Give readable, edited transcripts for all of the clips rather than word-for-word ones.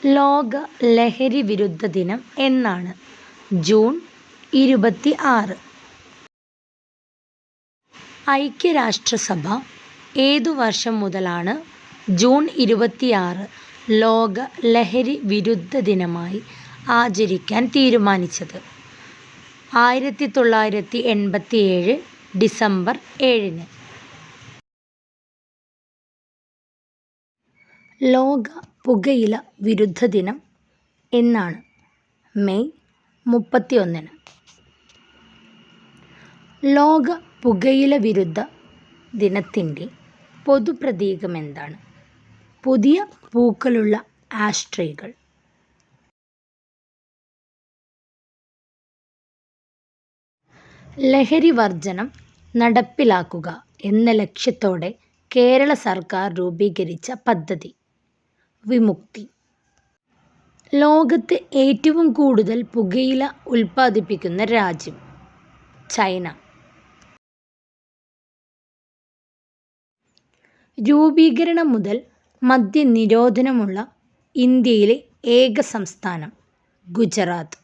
ലോക ലഹരി വിരുദ്ധ ദിനം എന്നാണ്? ജൂൺ 26. ഐക്യരാഷ്ട്രസഭ ഏതു വർഷം മുതലാണ് ജൂൺ 26 ലോക ലഹരി വിരുദ്ധ ദിനമായി ആചരിക്കാൻ തീരുമാനിച്ചത്? 1987 ഡിസംബർ 7. ലോക പുകയില വിരുദ്ധ ദിനം എന്നാണ്? മെയ് 31. ലോക പുകയില വിരുദ്ധ ദിനത്തിൻ്റെ പൊതുപ്രതീകം എന്താണ്? പുതിയ പൂക്കളുള്ള ആഷ്ട്രേകൾ. ലഹരി വർജനം നടപ്പിലാക്കുക എന്ന ലക്ഷ്യത്തോടെ കേരള സർക്കാർ രൂപീകരിച്ച പദ്ധതി? വിമുക്തി. ലോകത്ത് ഏറ്റവും കൂടുതൽ പുകയില ഉൽപ്പാദിപ്പിക്കുന്ന രാജ്യം? ചൈന. രൂപീകരണം മുതൽ മദ്യനിരോധനമുള്ള ഇന്ത്യയിലെ ഏക സംസ്ഥാനം? ഗുജറാത്ത്.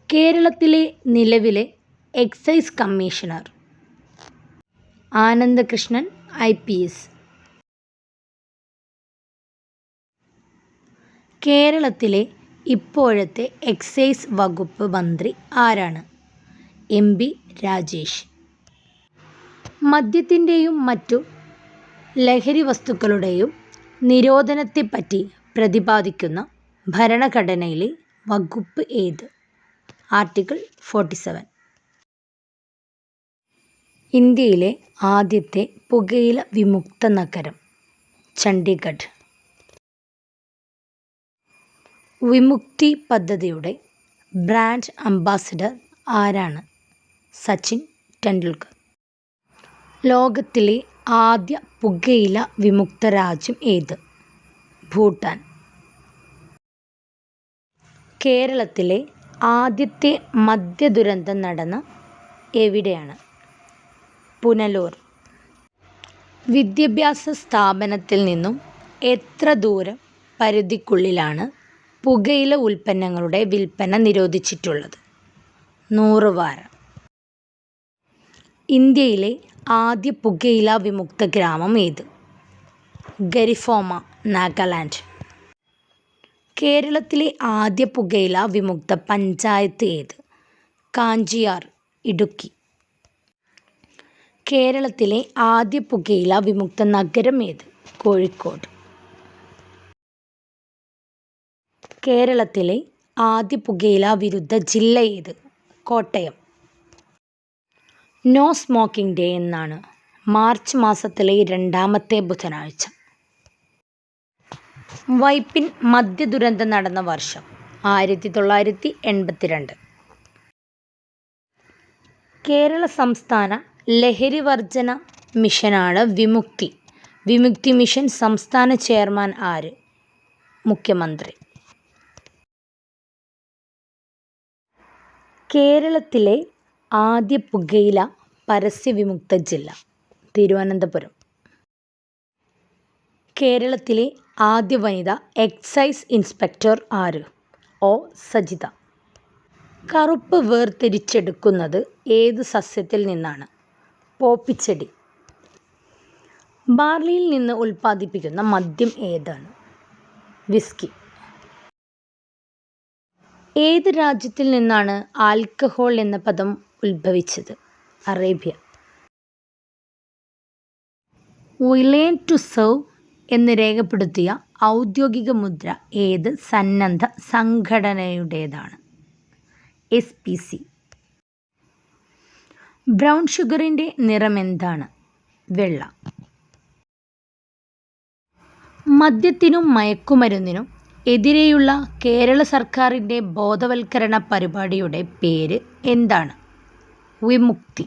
കേരളത്തിലെ നിലവിലെ എക്സൈസ് കമ്മീഷണർ? ആനന്ദകൃഷ്ണൻ IPS. കേരളത്തിലെ ഇപ്പോഴത്തെ എക്സൈസ് വകുപ്പ് മന്ത്രി ആരാണ്? MB രാജേഷ്. മദ്യത്തിൻ്റെയും മറ്റു ലഹരി വസ്തുക്കളുടെയും നിരോധനത്തെപ്പറ്റി പ്രതിപാദിക്കുന്ന ഭരണഘടനയിലെ വകുപ്പ് ഏത്? ആർട്ടിക്കിൾ 47. ഇന്ത്യയിലെ ആദ്യത്തെ പുകയില വിമുക്ത നഗരം? ചണ്ഡീഗഡ്. വിമുക്തി പദ്ധതിയുടെ ബ്രാൻഡ് അംബാസിഡർ ആരാണ്? സച്ചിൻ ടെണ്ടുൽക്കർ. ലോകത്തിലെ ആദ്യ പുകയില വിമുക്ത രാജ്യം ഏത്? ഭൂട്ടാൻ. കേരളത്തിലെ ആദ്യത്തെ മദ്യദുരന്തം നടന്ന എവിടെയാണ്? പുനലൂർ. വിദ്യാഭ്യാസ സ്ഥാപനത്തിൽ നിന്നും എത്ര ദൂരം പരിധിക്കുള്ളിലാണ് പുകയില ഉൽപ്പന്നങ്ങളുടെ വിൽപ്പന നിരോധിച്ചിട്ടുള്ളത്? 100 വാര. ഇന്ത്യയിലെ ആദ്യ പുകയില വിമുക്ത ഗ്രാമം ഏത്? ഗരിഫോമ, നാഗാലാൻഡ്. കേരളത്തിലെ ആദ്യ പുകയില വിമുക്ത പഞ്ചായത്ത് ഏത്? കാഞ്ചിയാർ, ഇടുക്കി. കേരളത്തിലെ ആദ്യ പുകയില വിമുക്ത നഗരം ഏത്? കോഴിക്കോട്. കേരളത്തിലെ ആദ്യ പുകയില വിരുദ്ധ ജില്ല ഏത്? കോട്ടയം. നോ സ്മോക്കിംഗ് ഡേ എന്നാണ്? മാർച്ച് മാസത്തിലെ 2ാമത്തെ ബുധനാഴ്ച. വൈപ്പിൻ മദ്യദുരന്തം നടന്ന വർഷം? 1982. കേരള സംസ്ഥാന ലഹരി വർജന മിഷനാണ് വിമുക്തി. വിമുക്തി മിഷൻ സംസ്ഥാന ചെയർമാൻ ആര്? മുഖ്യമന്ത്രി. കേരളത്തിലെ ആദ്യ പുകയില പരസ്യവിമുക്ത ജില്ല? തിരുവനന്തപുരം. കേരളത്തിലെ ആദ്യ വനിതാ എക്സൈസ് ഇൻസ്പെക്ടർ ആര്? O. സജിത. കറുപ്പ് വേർതിരിച്ചെടുക്കുന്നത് ഏത് സസ്യത്തിൽ നിന്നാണ്? പോപ്പിച്ചെടി. ബാർലിയിൽ നിന്ന് ഉൽപ്പാദിപ്പിക്കുന്ന മദ്യം ഏതാണ്? വിസ്കി. ഏത് രാജ്യത്തിൽ നിന്നാണ് ആൽക്കഹോൾ എന്ന പദം ഉത്ഭവിച്ചത്? അറേബ്യ. വില്ലിങ് ടു സെർവ് എന്ന് രേഖപ്പെടുത്തിയ ഔദ്യോഗിക മുദ്ര ഏത് സന്നദ്ധ സംഘടനയുടേതാണ്? SPC. ബ്രൗൺ ഷുഗറിൻ്റെ നിറമെന്താണ്? വെള്ള. മദ്യത്തിനും മയക്കുമരുന്നിനും എതിരെയുള്ള കേരള സർക്കാരിൻ്റെ ബോധവൽക്കരണ പരിപാടിയുടെ പേര് എന്താണ്? വിമുക്തി.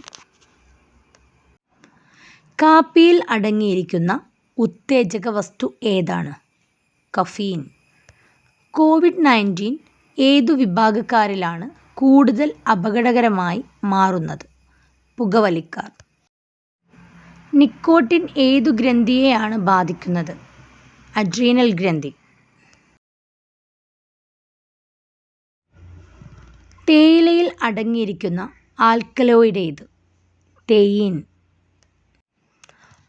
കാപ്പിയിൽ അടങ്ങിയിരിക്കുന്ന ഉത്തേജക വസ്തു ഏതാണ്? കഫീൻ. COVID-19 ഏതു വിഭാഗക്കാരിലാണ് കൂടുതൽ അപകടകരമായി മാറുന്നത്? പുകവലിക്കാർ. നിക്കോട്ടിൻ ഏതു ഗ്രന്ഥിയെയാണ് ബാധിക്കുന്നത്? അഡ്രീനൽ ഗ്രന്ഥി. തേയിലയിൽ അടങ്ങിയിരിക്കുന്ന ആൽക്കലോയിഡ് ഏത്? തെയീൻ.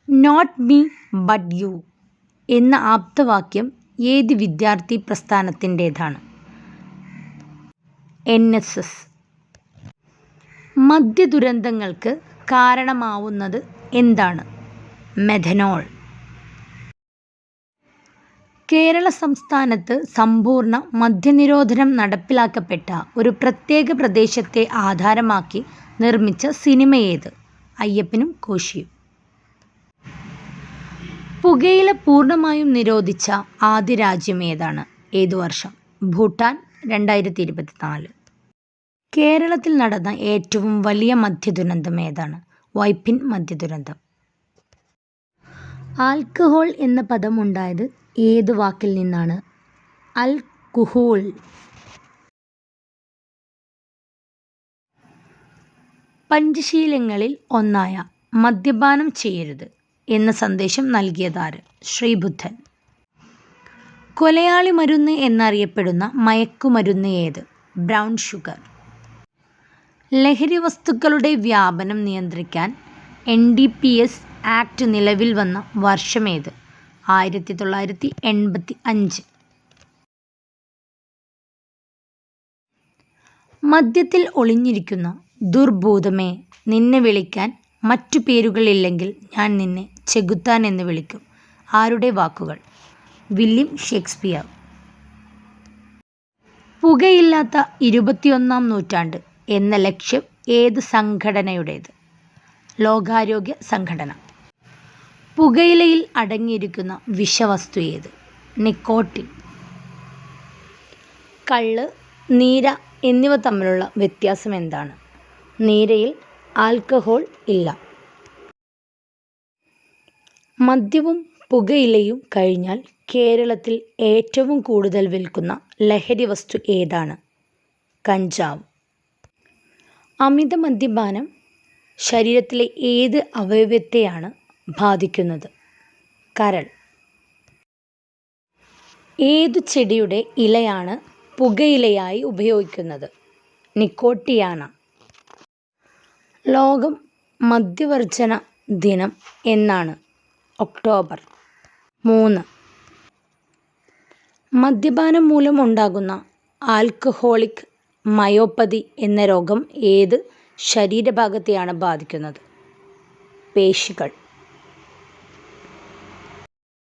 നോട്ട് മീ ബട്ട് യു എന്ന ആപ്തവാക്യം ഏത് വിദ്യാർത്ഥി പ്രസ്ഥാനത്തിൻ്റേതാണ്? NSS. മദ്യദുരന്തങ്ങൾക്ക് കാരണമാവുന്നത് എന്താണ്? മെഥനോൾ. കേരള സംസ്ഥാനത്ത് സമ്പൂർണ്ണ മദ്യനിരോധനം നടപ്പിലാക്കപ്പെട്ട ഒരു പ്രത്യേക പ്രദേശത്തെ ആധാരമാക്കി നിർമ്മിച്ച സിനിമ ഏത്? അയ്യപ്പനും കോശിയും. പുകയില പൂർണ്ണമായും നിരോധിച്ച ആദ്യ രാജ്യം ഏതാണ്? ഏതു വർഷം? ഭൂട്ടാൻ. 2024. കേരളത്തിൽ നടന്ന ഏറ്റവും വലിയ മദ്യദുരന്തം ഏതാണ്? വൈപ്പിൻ മദ്യദുരന്തം. ആൽക്കഹോൾ എന്ന പദം ഉണ്ടായത് ഏത് വാക്കിൽ നിന്നാണ്? അൽകുഹൂൾ. പഞ്ചശീലങ്ങളിൽ ഒന്നായ മദ്യപാനം ചെയ്യരുത് എന്ന സന്ദേശം നൽകിയതാര്? ശ്രീബുദ്ധൻ. കൊലയാളി മരുന്ന് എന്നറിയപ്പെടുന്ന മയക്കുമരുന്ന് ഏത്? Brown sugar. ലഹരി വസ്തുക്കളുടെ വ്യാപനം നിയന്ത്രിക്കാൻ NDPS ആക്ട് നിലവിൽ വന്ന വർഷമേത്? 1985. മദ്യത്തിൽ ഒളിഞ്ഞിരിക്കുന്ന ദുർഭൂതമേ, നിന്നെ വിളിക്കാൻ മറ്റു പേരുകളില്ലെങ്കിൽ ഞാൻ നിന്നെ ചെകുത്താൻ എന്ന് വിളിക്കും. ആരുടെ വാക്കുകൾ? William Shakespeare. പുകയില്ലാത്ത 21-ാം നൂറ്റാണ്ട് എന്ന ലക്ഷ്യം ഏത് സംഘടനയുടേത്? ലോകാരോഗ്യ സംഘടന. പുകയിലയിൽ അടങ്ങിയിരിക്കുന്ന വിഷവസ്തു ഏത്? നിക്കോട്ടിൻ. കള്ള്, നീര എന്നിവ തമ്മിലുള്ള വ്യത്യാസം എന്താണ്? നീരയിൽ ആൽക്കഹോൾ ഇല്ല. മദ്യവും പുകയിലയും കഴിഞ്ഞാൽ കേരളത്തിൽ ഏറ്റവും കൂടുതൽ വിൽക്കുന്ന ലഹരി വസ്തു ഏതാണ്? കഞ്ചാവ്. അമിത മദ്യപാനം ശരീരത്തിലെ ഏത് അവയവത്തെയാണ് ബാധിക്കുന്നത്? കരൾ. ഏതു ചെടിയുടെ ഇലയാണ് പുകയിലയായി ഉപയോഗിക്കുന്നത്? നിക്കോട്ടിയാന. ലോകം മദ്യവർജന ദിനം എന്നാണ്? ഒക്ടോബർ 3. മദ്യപാനം മൂലം ഉണ്ടാകുന്ന ആൽക്കഹോളിക് മയോപ്പതി എന്ന രോഗം ഏത് ശരീരഭാഗത്തെയാണ് ബാധിക്കുന്നത്? പേശികൾ.